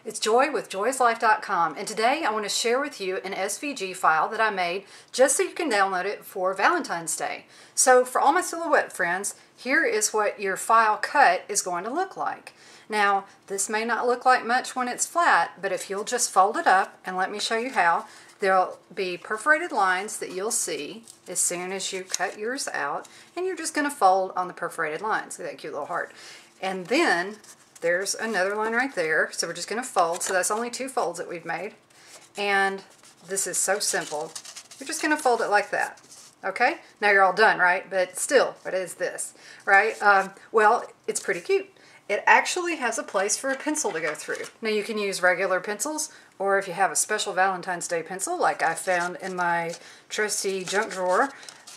It's Joy with joyslife.com, and today I want to share with you an SVG file that I made just so you can download it for Valentine's Day. So for all my silhouette friends, here is what your file cut is going to look like. Now, this may not look like much when it's flat, but if you'll just fold it up and let me show you how, there'll be perforated lines that you'll see as soon as you cut yours out, and you're just going to fold on the perforated lines. Look at that cute little heart. And then there's another line right there, so we're just going to fold. So that's only 2 folds that we've made, and this is so simple. You're just going to fold it like that. Okay, now you're all done, right? But still, what is this, right? Well, it's pretty cute. It actually has a place for a pencil to go through. Now you can use regular pencils, or if you have a special Valentine's Day pencil like I found in my trusty junk drawer,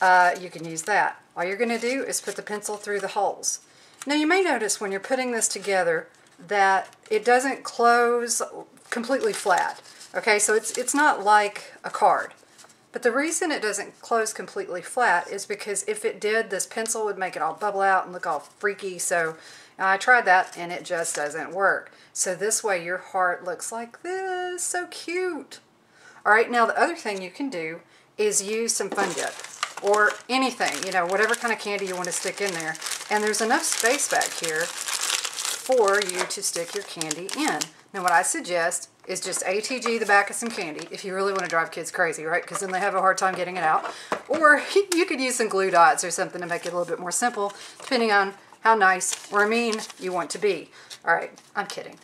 you can use that. All you're going to do is put the pencil through the holes. Now you may notice when you're putting this together that it doesn't close completely flat. Okay, so it's not like a card. But the reason it doesn't close completely flat is because if it did, this pencil would make it all bubble out and look all freaky. So I tried that and it just doesn't work. So this way your heart looks like this. So cute. Alright, now the other thing you can do is use some Fun Dip. Or anything, you know, whatever kind of candy you want to stick in there. And there's enough space back here for you to stick your candy in. Now what I suggest is just ATG the back of some candy if you really want to drive kids crazy, right? Because then they have a hard time getting it out. Or you could use some glue dots or something to make it a little bit more simple, depending on how nice or mean you want to be. Alright, I'm kidding.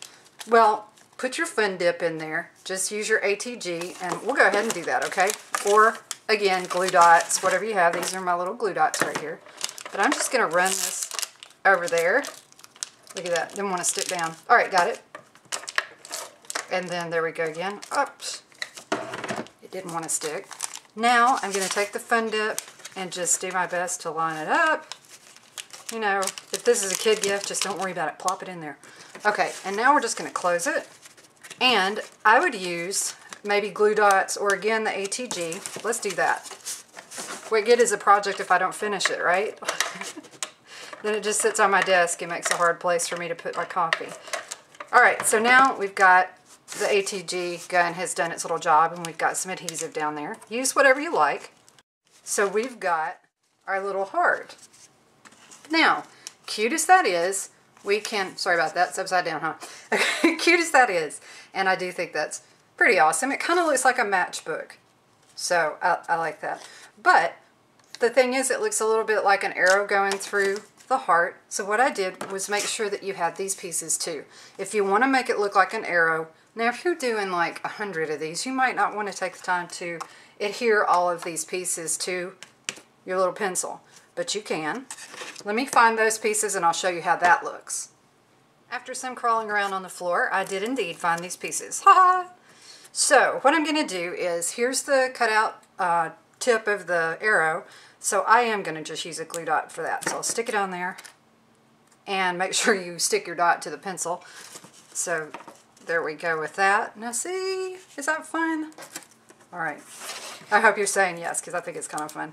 Well, put your Fun Dip in there. Just use your ATG, and we'll go ahead and do that, okay? Or again, glue dots, whatever you have. These are my little glue dots right here. But I'm just going to run this over there. Look at that. Didn't want to stick down. Alright, got it. And then there we go again. Oops. It didn't want to stick. Now I'm going to take the Fun Dip and just do my best to line it up. You know, if this is a kid gift, just don't worry about it. Plop it in there. Okay, and now we're just going to close it. And I would use maybe glue dots, or again the ATG. Let's do that. What good is a project if I don't finish it, right? Then it just sits on my desk and makes a hard place for me to put my coffee. Alright, so now we've got the ATG gun has done its little job, and we've got some adhesive down there. Use whatever you like. So we've got our little heart. Now, cute as that is, we can, sorry about that, it's upside down, huh? Cute as that is, and I do think that's pretty awesome. It kind of looks like a matchbook. So I like that. But the thing is, it looks a little bit like an arrow going through the heart. So what I did was make sure that you had these pieces too. If you want to make it look like an arrow, now if you're doing like 100 of these, you might not want to take the time to adhere all of these pieces to your little pencil. But you can. Let me find those pieces and I'll show you how that looks. After some crawling around on the floor, I did indeed find these pieces. Ha ha! So what I'm going to do is, here's the cutout tip of the arrow. So I am going to just use a glue dot for that. So I'll stick it on there and make sure you stick your dot to the pencil. So there we go with that. Now see, is that fun? Alright. I hope you're saying yes, because I think it's kind of fun.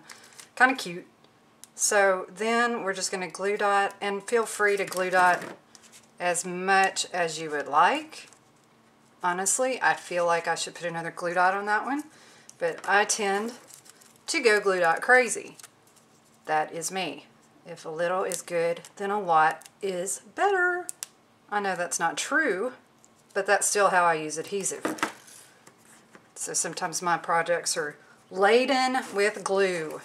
Kind of cute. So then we're just going to glue dot, and feel free to glue dot as much as you would like. Honestly, I feel like I should put another glue dot on that one, but I tend to go glue dot crazy. That is me. If a little is good, then a lot is better. I know that's not true, but that's still how I use adhesive. So sometimes my projects are laden with glue.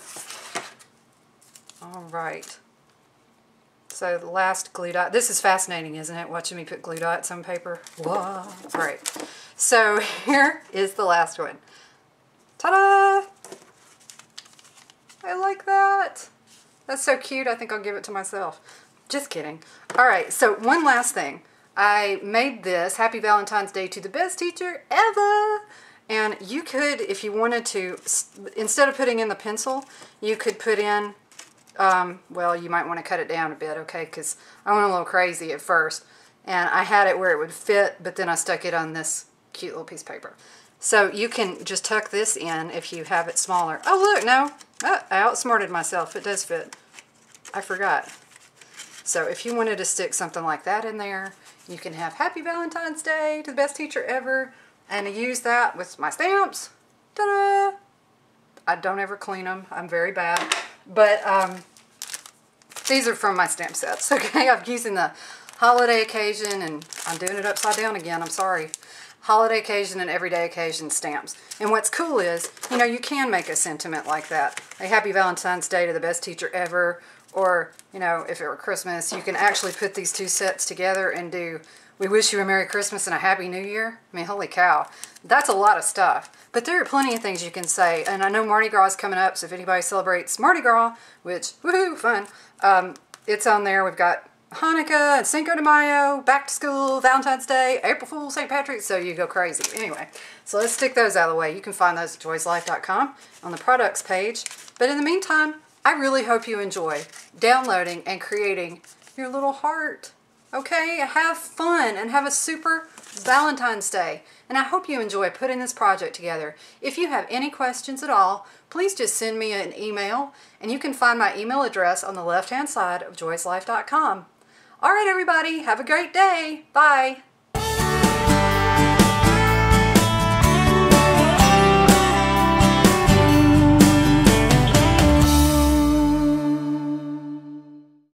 Alright. So the last glue dot. This is fascinating, isn't it? Watching me put glue dots on paper. Whoa. Alright. So here is the last one. Ta-da! I like that. That's so cute. I think I'll give it to myself. Just kidding. Alright, so one last thing. I made this. Happy Valentine's Day to the best teacher ever! And you could, if you wanted to, instead of putting in the pencil, you could put in, well, you might want to cut it down a bit, okay, because I went a little crazy at first, and I had it where it would fit, but then I stuck it on this cute little piece of paper. So you can just tuck this in if you have it smaller. Oh, look, no, I outsmarted myself. It does fit. I forgot. So if you wanted to stick something like that in there, You can have Happy Valentine's Day to the best teacher ever, and I use that with my stamps. Ta-da! I don't ever clean them. I'm very bad. But these are from my stamp sets, okay? I'm using the holiday occasion, and I'm doing it upside down again. I'm sorry. Holiday occasion and everyday occasion stamps. And what's cool is, you know, you can make a sentiment like that. A Happy Valentine's Day to the best teacher ever. Or, you know, if it were Christmas, you can actually put these two sets together and do, we wish you a Merry Christmas and a Happy New Year. I mean, holy cow. That's a lot of stuff. But there are plenty of things you can say. And I know Mardi Gras is coming up, so if anybody celebrates Mardi Gras, which, woohoo, fun, it's on there. We've got Hanukkah and Cinco de Mayo, back to school, Valentine's Day, April Fool's, St. Patrick's, so you go crazy. Anyway, so let's stick those out of the way. You can find those at joyslife.com on the products page. But in the meantime, I really hope you enjoy downloading and creating your little heart. Okay? Have fun and have a super Valentine's Day. And I hope you enjoy putting this project together. If you have any questions at all, please just send me an email, and you can find my email address on the left-hand side of joyslife.com. All right, everybody, have a great day. Bye.